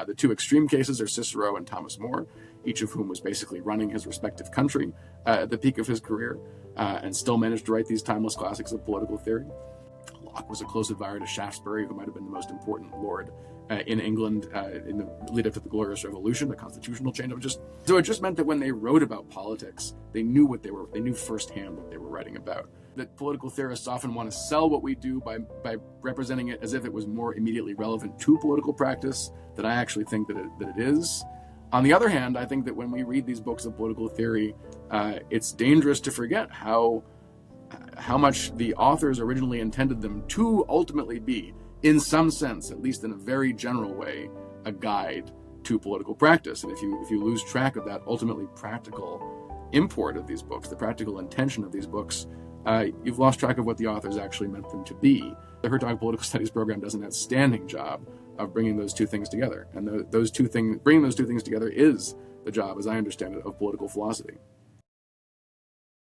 The two extreme cases are Cicero and Thomas More, each of whom was basically running his respective country at the peak of his career, and still managed to write these timeless classics of political theory. Locke was a close advisor to Shaftesbury, who might have been the most important lord in England in the lead up to the Glorious Revolution, the constitutional change. So it just meant that when they wrote about politics, they knew firsthand what they were writing about. That political theorists often want to sell what we do by representing it as if it was more immediately relevant to political practice, that I actually think that it is. On the other hand, I think that when we read these books of political theory, it's dangerous to forget how much the authors originally intended them to ultimately be, in some sense, at least in a very general way, a guide to political practice. And if you lose track of that ultimately practical import of these books, the practical intention of these books, you've lost track of what the authors actually meant them to be. The Hertog Political Studies program does an outstanding job of bringing those two things together. And bringing those two things together is the job, as I understand it, of political philosophy.